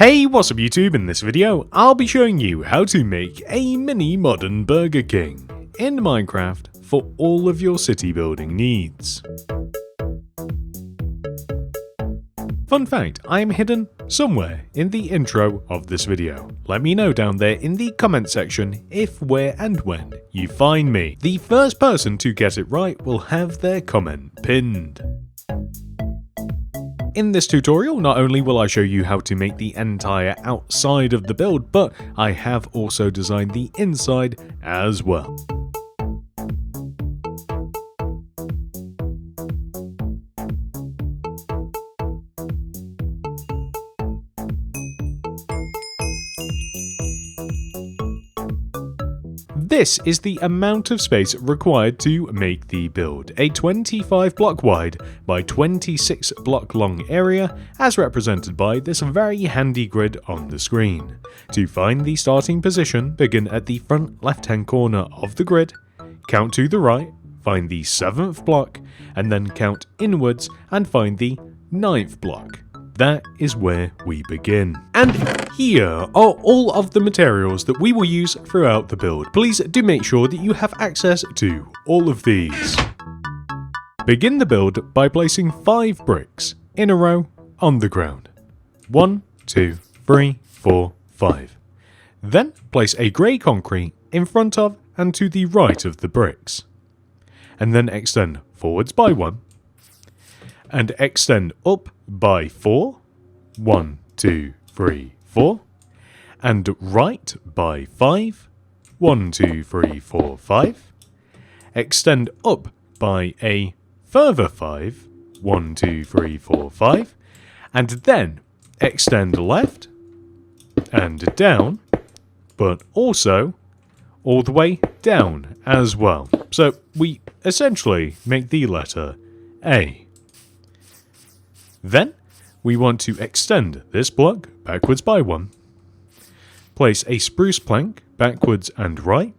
Hey, what's up YouTube? In this video, I'll be showing you how to make a mini modern Burger King in Minecraft for all of your city building needs. Fun fact, I am hidden somewhere in the intro of this video. Let me know down there in the comment section if, where and when you find me. The first person to get it right will have their comment pinned. In this tutorial, not only will I show you how to make the entire outside of the build, but I have also designed the inside as well. This is the amount of space required to make the build, a 25 block wide by 26 block long area as represented by this very handy grid on the screen. To find the starting position, begin at the front left hand corner of the grid, count to the right, find the 7th block, and then count inwards and find the 9th block. That is where we begin. And here are all of the materials that we will use throughout the build. Please do make sure that you have access to all of these. Begin the build by placing 5 bricks in a row on the ground. 1, 2, 3, 4, 5. Then place a grey concrete in front of and to the right of the bricks. And then extend forwards by 1. And extend up by 4, 1, 2, 3, 4, and right by 5, 1, 2, 3, 4, 5, extend up by a further 5, 1, 2, 3, 4, 5, and then extend left and down, but also all the way down as well. So we essentially make the letter A. Then, we want to extend this block backwards by 1, place a spruce plank backwards and right,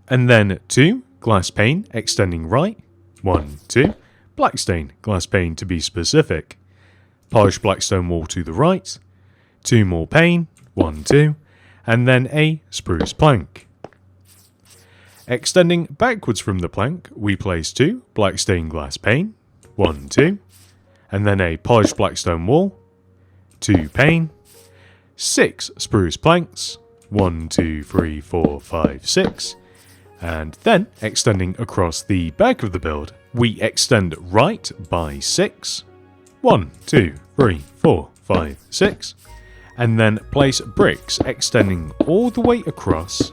and then 2 glass pane extending right, 1, 2, black stain glass pane to be specific, polished blackstone wall to the right, 2 more pane, 1, 2, and then a spruce plank. Extending backwards from the plank, we place 2 black stained glass pane, 1, 2, and then a polished blackstone wall, 2 pane, 6 spruce planks, 1, 2, 3, 4, 5, 6, and then extending across the back of the build, we extend right by 6, 1, 2, 3, 4, 5, 6, and then place bricks extending all the way across,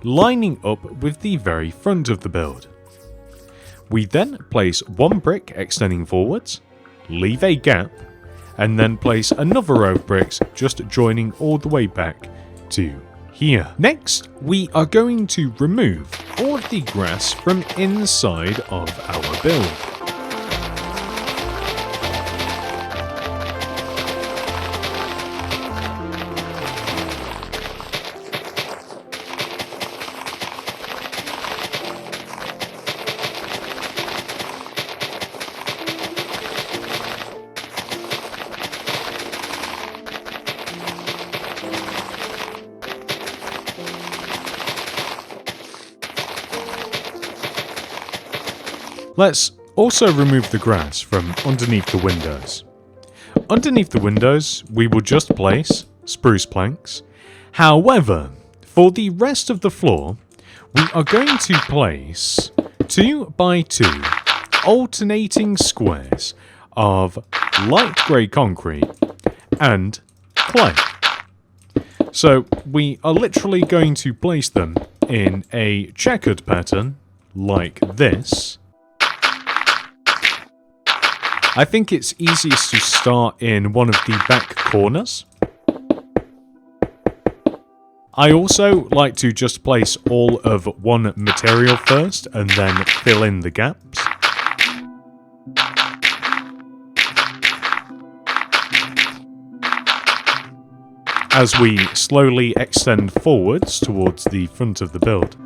lining up with the very front of the build. We then place 1 brick extending forwards, leave a gap, and then place another row of bricks just joining all the way back to here. Next, we are going to remove all of the grass from inside of our build. Let's also remove the grass from underneath the windows. Underneath the windows, we will just place spruce planks. However, for the rest of the floor, we are going to place 2 by 2 alternating squares of light grey concrete and clay. So we are literally going to place them in a checkered pattern like this. I think it's easiest to start in one of the back corners. I also like to just place all of one material first and then fill in the gaps. As we slowly extend forwards towards the front of the build.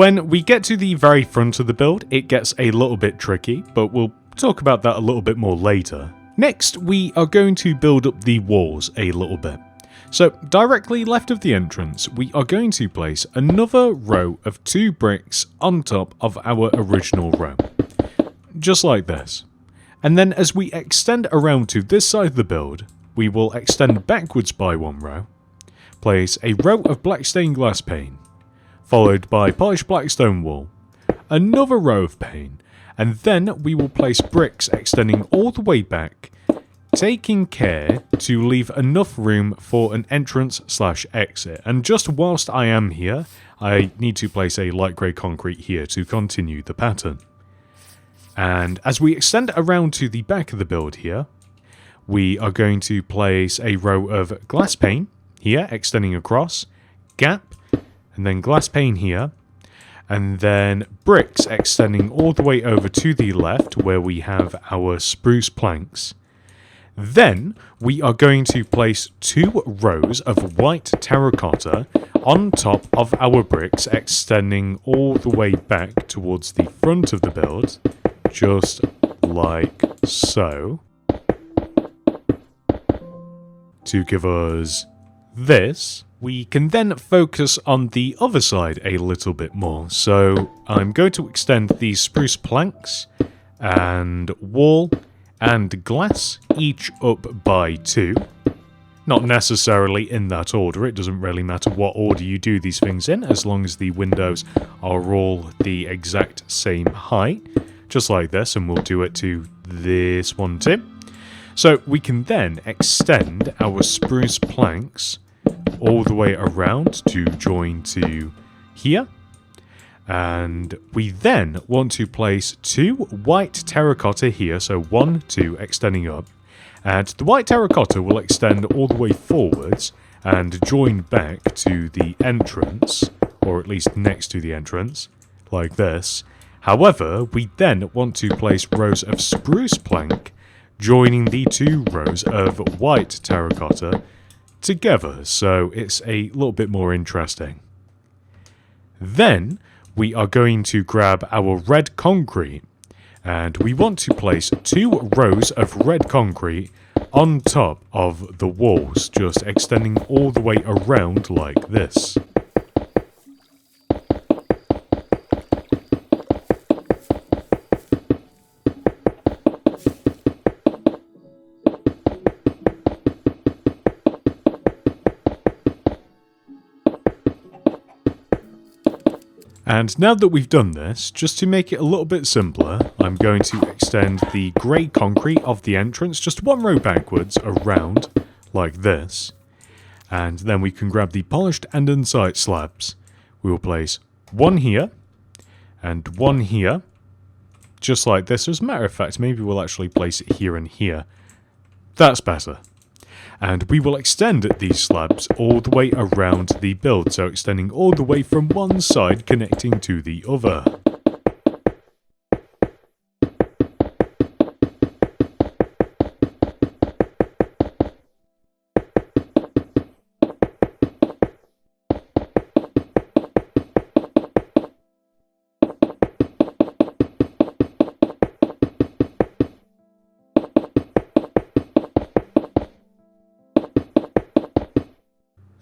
When we get to the very front of the build, it gets a little bit tricky, but we'll talk about that a little bit more later. Next, we are going to build up the walls a little bit. So directly left of the entrance, we are going to place another row of 2 bricks on top of our original row. Just like this. And then as we extend around to this side of the build, we will extend backwards by 1 row, place a row of black stained glass pane, followed by polished black stone wall, another row of pane, and then we will place bricks extending all the way back, taking care to leave enough room for an entrance/exit. And just whilst I am here, I need to place a light grey concrete here to continue the pattern. And as we extend around to the back of the build here, we are going to place a row of glass pane here, extending across, gap, and then glass pane here, and then bricks extending all the way over to the left where we have our spruce planks. Then we are going to place 2 rows of white terracotta on top of our bricks, extending all the way back towards the front of the build, just like so, to give us this. We can then focus on the other side a little bit more. So I'm going to extend these spruce planks and wall and glass each up by 2. Not necessarily in that order, it doesn't really matter what order you do these things in, as long as the windows are all the exact same height. Just like this, and we'll do it to this one too. So we can then extend our spruce planks all the way around to join to here. And we then want to place 2 white terracotta here, so 1, 2, extending up. And the white terracotta will extend all the way forwards and join back to the entrance, or at least next to the entrance, like this. However, we then want to place rows of spruce plank joining the 2 rows of white terracotta together, so it's a little bit more interesting. Then we are going to grab our red concrete, and we want to place 2 rows of red concrete on top of the walls, just extending all the way around like this. And now that we've done this, just to make it a little bit simpler, I'm going to extend the grey concrete of the entrance just 1 row backwards around, like this. And then we can grab the polished andesite slabs. We will place 1 here, and 1 here, just like this. As a matter of fact, maybe we'll actually place it here and here. That's better. And we will extend these slabs all the way around the build, so extending all the way from one side connecting to the other.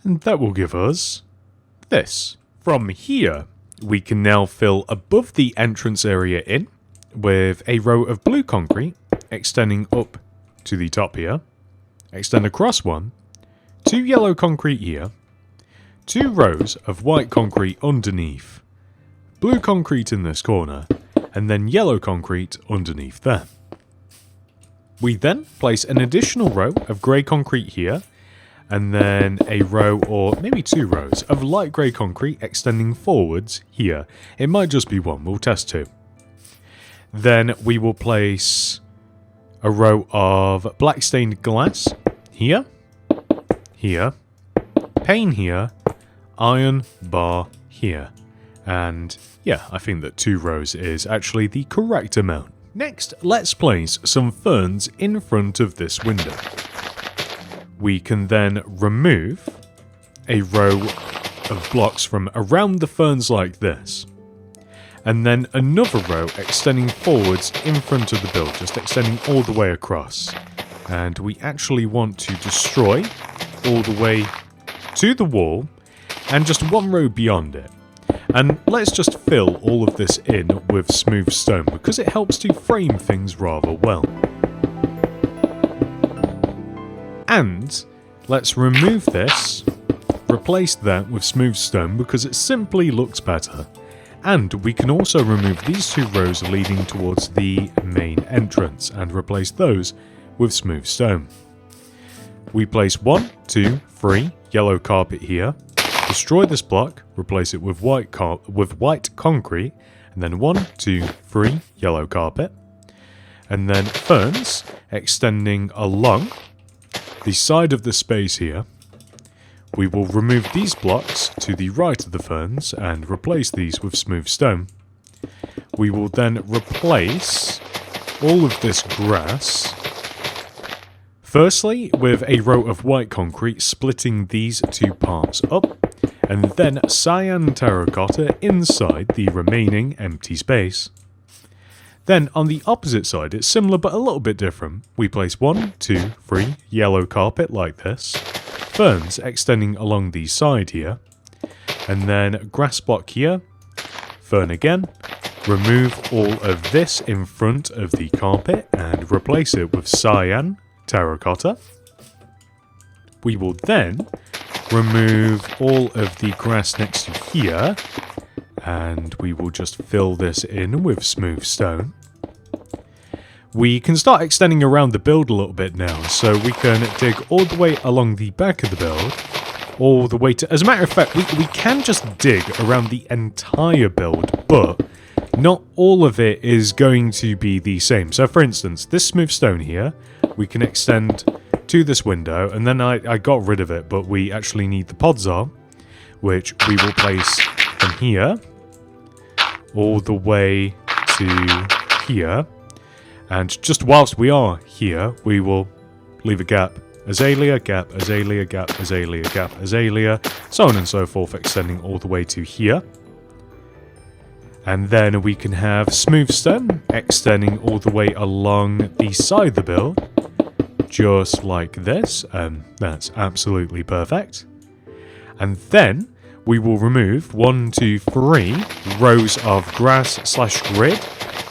And that will give us this. From here, we can now fill above the entrance area in with a row of blue concrete extending up to the top here. Extend across 1, 2 yellow concrete here, 2 rows of white concrete underneath, blue concrete in this corner, and then yellow concrete underneath there. We then place an additional row of grey concrete here, and then a row, or maybe 2 rows, of light grey concrete extending forwards here. It might just be 1, we'll test 2. Then we will place a row of black stained glass here, here, pane here, iron bar here. And yeah, I think that 2 rows is actually the correct amount. Next, let's place some ferns in front of this window. We can then remove a row of blocks from around the ferns like this. and then another row extending forwards in front of the build, just extending all the way across. And we actually want to destroy all the way to the wall and just one row beyond it. And let's just fill all of this in with smooth stone because it helps to frame things rather well. And let's remove this, replace that with smooth stone because it simply looks better. And we can also remove these two rows leading towards the main entrance and replace those with smooth stone. We place 1, 2, 3 yellow carpet here, destroy this block, replace it with white concrete, and then 1, 2, 3 yellow carpet, and then ferns extending along the side of the space here. We will remove these blocks to the right of the ferns and replace these with smooth stone. We will then replace all of this grass, firstly with a row of white concrete splitting these two parts up, and then cyan terracotta inside the remaining empty space. Then on the opposite side it's similar but a little bit different. We place 1, 2, 3 yellow carpet like this, ferns extending along the side here, and then grass block here, fern again, remove all of this in front of the carpet and replace it with cyan terracotta. We will then remove all of the grass next to here and we will just fill this in with smooth stone. We can start extending around the build a little bit now, so we can dig all the way along the back of the build, all the way to... As a matter of fact, we can just dig around the entire build, but not all of it is going to be the same. So for instance, this smooth stone here, we can extend to this window, and then I got rid of it, but we actually need the podzol, which we will place from here all the way to here. And just whilst we are here, we will leave a gap. Azalea, gap, azalea, gap, azalea, gap, azalea, so on and so forth, extending all the way to here. And then we can have smooth stone extending all the way along the side of the build, just like this, and that's absolutely perfect. And then we will remove 1, 2, 3 rows of grass / grid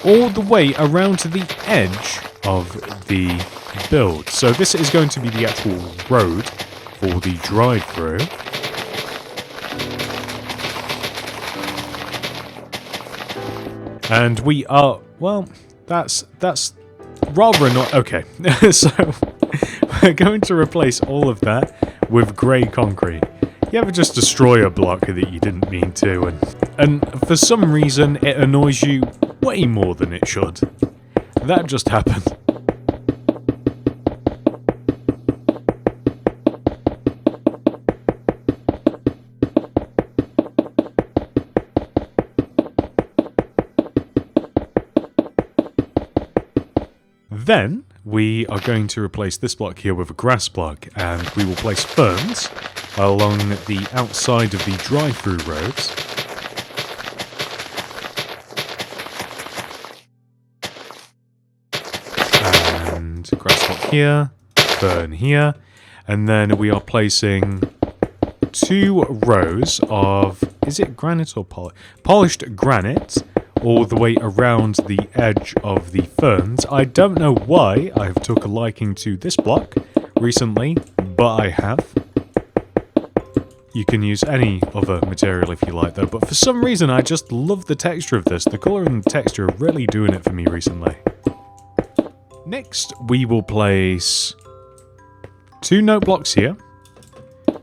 all the way around to the edge of the build. So this is going to be the actual road for the drive-thru. And we are, well, that's rather annoying. Okay, so we're going to replace all of that with grey concrete. You ever just destroy a block that you didn't mean to, and for some reason it annoys you way more than it should? That just happened. Then we are going to replace this block here with a grass block, and we will place ferns along the outside of the drive-thru roads. And grass block here, fern here, and then we are placing 2 rows of, is it granite or polished granite, all the way around the edge of the ferns. I don't know why I have took a liking to this block recently, but I have. You can use any other material if you like though, but for some reason I just love the texture of this. The colour and the texture are really doing it for me recently. Next, we will place 2 note blocks here,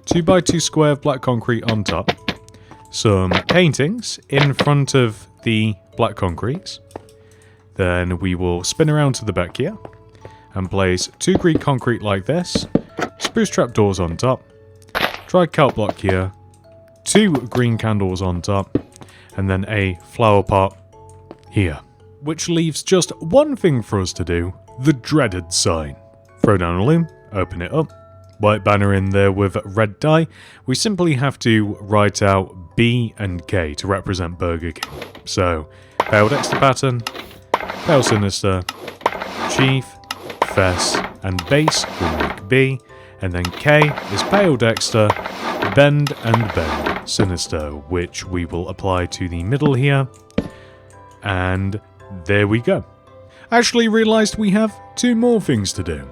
2x2 square of black concrete on top, some paintings in front of the black concretes. Then we will spin around to the back here and place 2 green concrete like this, spruce trapdoors on top, tri-calc block here, 2 green candles on top, and then a flower pot here. Which leaves just one thing for us to do, the dreaded sign. Throw down a loom, open it up, white banner in there with red dye, we simply have to write out B and K to represent Burger King. So, Pale Dexter pattern, Pale Sinister, Chief, Fess, and Base will make B, and then K is Pale Dexter, Bend and Bend Sinister, which we will apply to the middle here, and there we go. I actually realised we have 2 more things to do.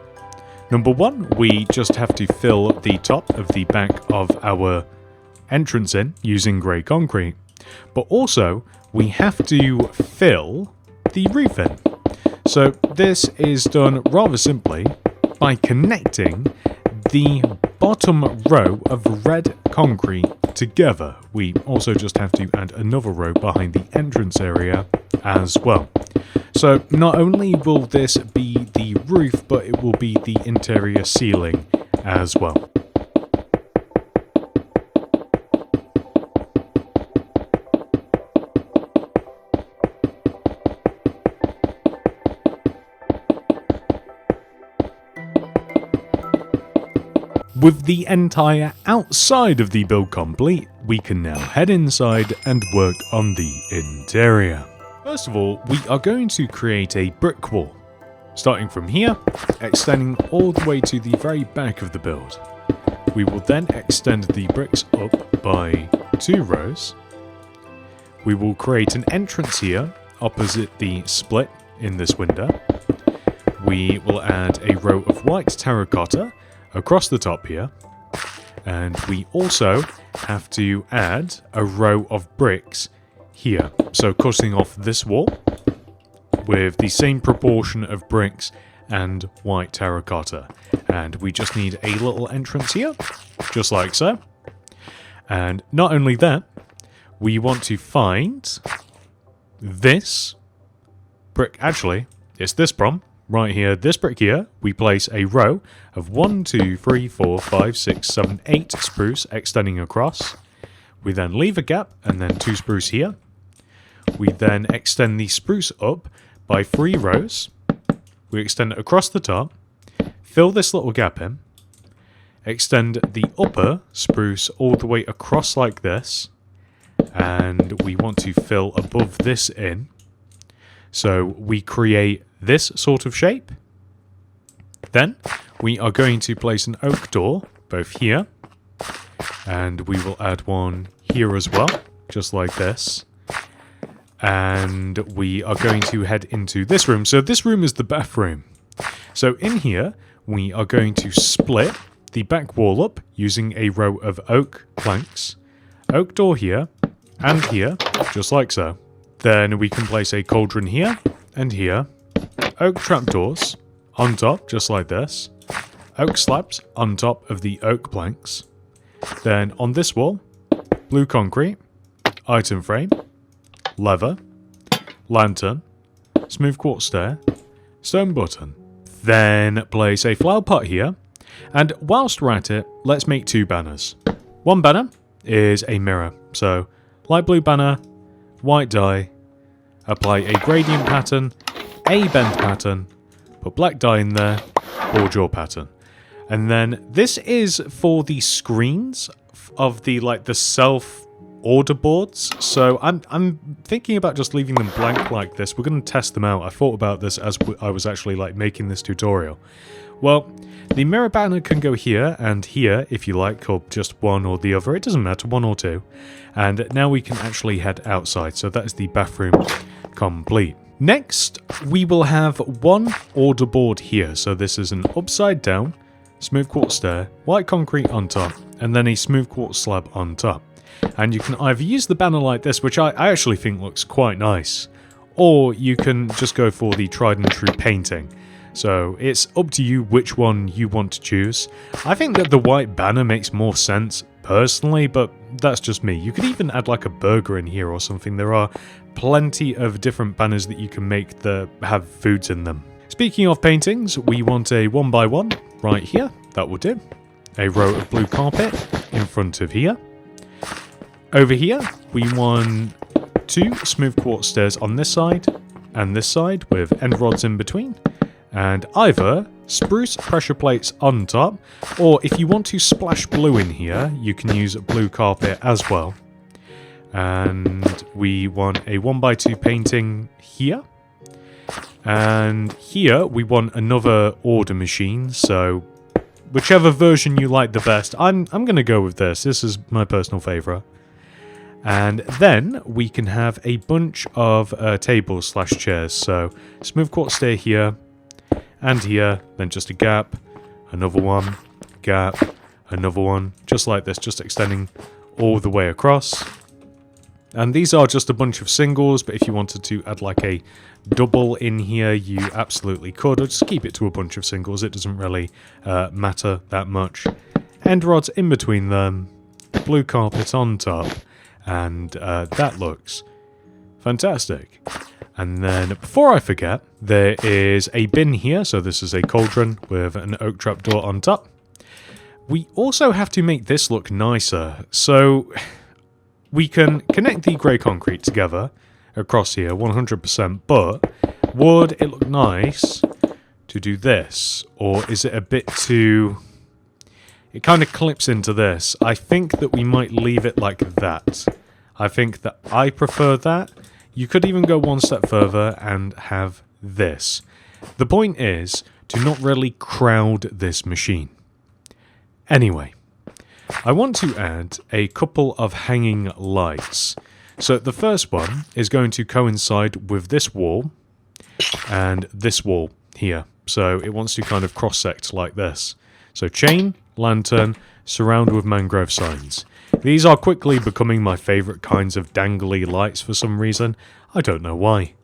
Number 1, we just have to fill the top of the back of our entrance in using grey concrete, but also we have to fill the roof in. So this is done rather simply by connecting the bottom row of red concrete together. We also just have to add another row behind the entrance area as well. So not only will this be the roof, but it will be the interior ceiling as well. With the entire outside of the build complete, we can now head inside and work on the interior. First of all, we are going to create a brick wall, starting from here, extending all the way to the very back of the build. We will then extend the bricks up by 2 rows. We will create an entrance here, opposite the split in this window. We will add a row of white terracotta across the top here, and we also have to add a row of bricks here, so cutting off this wall with the same proportion of bricks and white terracotta, and we just need a little entrance here, just like so. And not only that, we want to find this brick. Actually, it's this prom right here, this brick here. We place a row of 1, 2, 3, 4, 5, 6, 7, 8 spruce extending across. We then leave a gap and then 2 spruce here. We then extend the spruce up by 3 rows. We extend it across the top, fill this little gap in, extend the upper spruce all the way across like this, and we want to fill above this in. So we create this sort of shape. Then we are going to place an oak door both here, and we will add one here as well, just like this. And we are going to head into this room. So this room is the bathroom. So in here, we are going to split the back wall up using a row of oak planks. Oak door here and here, just like so. Then we can place a cauldron here and here. Oak trapdoors on top, just like this. Oak slabs on top of the oak planks. Then on this wall, blue concrete, item frame, lever, lantern, smooth quartz stair, stone button. Then place a flower pot here. And whilst we're at it, let's make 2 banners. One banner is a mirror. So light blue banner, white dye, apply a gradient pattern, a bend pattern, put black dye in there, forge your pattern. And then this is for the screens of the self order boards. So I'm thinking about just leaving them blank like this. We're going to test them out. I thought about this as I was actually making this tutorial. Well, the mirror banner can go here and here if you like, or just one or the other. It doesn't matter, 1 or 2. And now we can actually head outside. So that is the bathroom complete. Next, we will have one order board here. So this is an upside down smooth quartz stair, white concrete on top, and then a smooth quartz slab on top. And you can either use the banner like this, which I actually think looks quite nice, or you can just go for the tried and true painting. So it's up to you which one you want to choose. I think that the white banner makes more sense personally, but that's just me. You could even add a burger in here or something. There are plenty of different banners that you can make that have foods in them. Speaking of paintings, we want a 1x1 right here. That will do. A row of blue carpet in front of here. Over here, we want 2 smooth quartz stairs on this side and this side with end rods in between. And either spruce pressure plates on top, or if you want to splash blue in here, you can use blue carpet as well. And we want a 1x2 painting here. And here we want another order machine, so whichever version you like the best. I'm going to go with this. This is my personal favourite. And then we can have a bunch of tables slash chairs. So smooth quartz stair here and here, then just a gap, another one, gap, another one, just like this, just extending all the way across. And these are just a bunch of singles, but if you wanted to add like a double in here, you absolutely could. Or just keep it to a bunch of singles. It doesn't really matter that much. End rods in between them, blue carpet on top, and that looks fantastic. And then, before I forget, there is a bin here. So this is a cauldron with an oak trapdoor on top. We also have to make this look nicer. So we can connect the grey concrete together across here 100%, but would it look nice to do this? Or is it a bit too... It kind of clips into this. I think that we might leave it like that. I think that I prefer that. You could even go one step further and have this. The point is to not really crowd this machine. Anyway, I want to add a couple of hanging lights. So the first one is going to coincide with this wall and this wall here. So it wants to kind of cross-sect like this. So chain, lantern, surround with mangrove signs. These are quickly becoming my favourite kinds of dangly lights for some reason. I don't know why.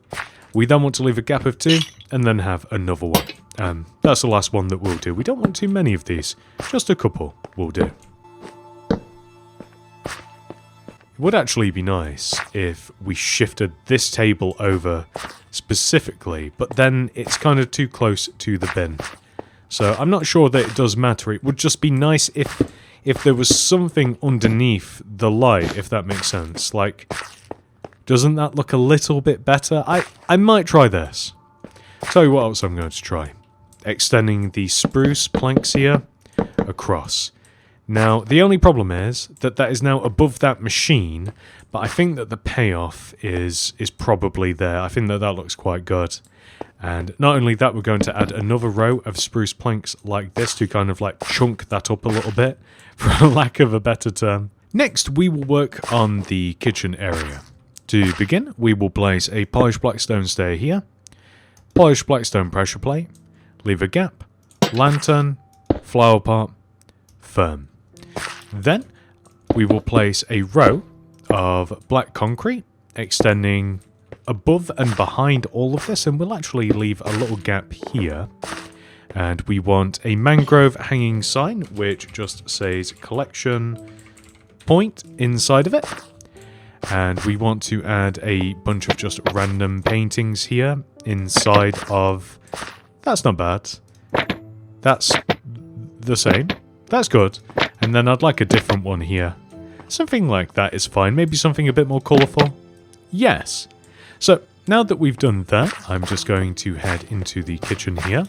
We then want to leave a gap of 2 and then have another one. That's the last one that we'll do. We don't want too many of these. Just a couple will do. It would actually be nice if we shifted this table over specifically, but then it's kind of too close to the bin. So I'm not sure that it does matter. It would just be nice if there was something underneath the light, if that makes sense. Like, doesn't that look a little bit better? I might try this. Tell you what else I'm going to try. Extending the spruce planks here across. Now, the only problem is that that is now above that machine, but I think that the payoff is probably there. I think that that looks quite good. And not only that, we're going to add another row of spruce planks like this to kind of like chunk that up a little bit, for lack of a better term. Next, we will work on the kitchen area. To begin, we will place a polished blackstone stair here, polished blackstone pressure plate, leave a gap, lantern, flower pot, firm. Then we will place a row of black concrete extending above and behind all of this, and we'll actually leave a little gap here. And we want a mangrove hanging sign which just says collection point inside of it. And we want to add a bunch of just random paintings here inside of... That's not bad. That's the same. That's good. And then I'd like a different one here. Something like that is fine. Maybe something a bit more colourful. Yes. So, now that we've done that, I'm just going to head into the kitchen here.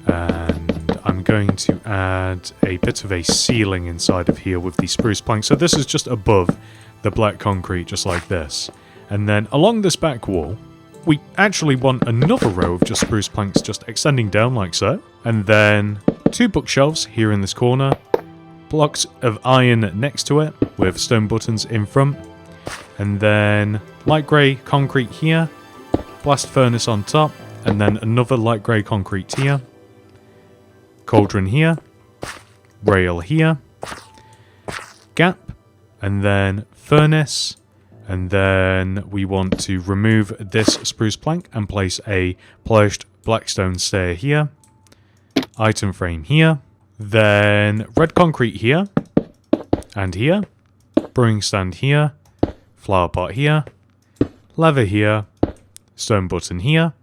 And I'm going to add a bit of a ceiling inside of here with the spruce plank. So this is just above the black concrete, just like this. And then along this back wall, we actually want another row of just spruce planks just extending down like so. And then 2 bookshelves here in this corner. Blocks of iron next to it with stone buttons in front. And then light grey concrete here. Blast furnace on top. And then another light grey concrete here. Cauldron here. Rail here. Gap. And then furnace. And then we want to remove this spruce plank and place a polished blackstone stair here. Item frame here. Then red concrete here. And here. Brewing stand here. Flower pot here. Lever here. Stone button here.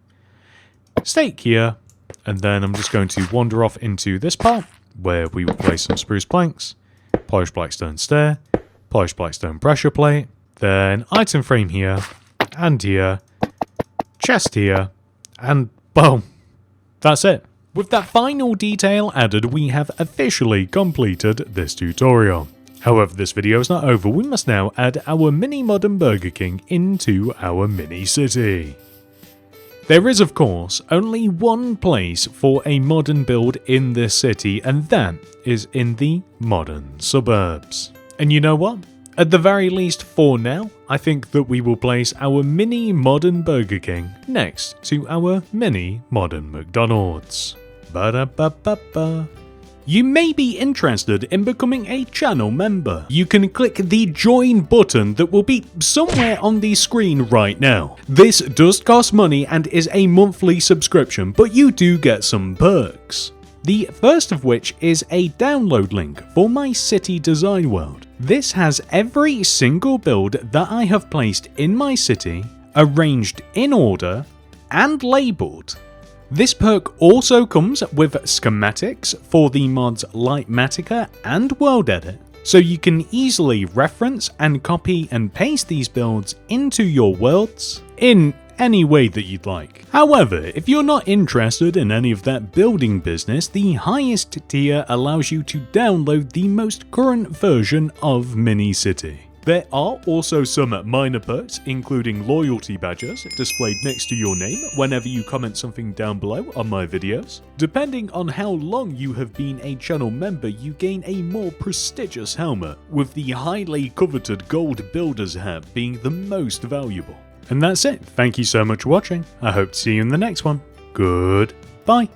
Stake here. And then I'm just going to wander off into this part where we will place some spruce planks. Polished blackstone stair. Polished blackstone pressure plate. Then item frame here. And here. Chest here. And boom. That's it. With that final detail added, we have officially completed this tutorial. However, this video is not over. We must now add our mini modern Burger King into our mini city. There is, of course, only one place for a modern build in this city, and that is in the modern suburbs. And you know what? At the very least for now, I think that we will place our mini modern Burger King next to our mini modern McDonald's. Ba-da-ba-ba-ba. You may be interested in becoming a channel member. You can click the join button that will be somewhere on the screen right now. This does cost money and is a monthly subscription, but you do get some perks. The first of which is a download link for my city design world. This has every single build that I have placed in my city, arranged in order, and labelled. This perk also comes with schematics for the mods Lightmatica and World Edit, so you can easily reference and copy and paste these builds into your worlds in any way that you'd like. However, if you're not interested in any of that building business, the highest tier allows you to download the most current version of Minicity. There are also some minor perks, including loyalty badges displayed next to your name whenever you comment something down below on my videos. Depending on how long you have been a channel member, you gain a more prestigious helmet, with the highly coveted gold builder's hat being the most valuable. And that's it. Thank you so much for watching. I hope to see you in the next one. Goodbye.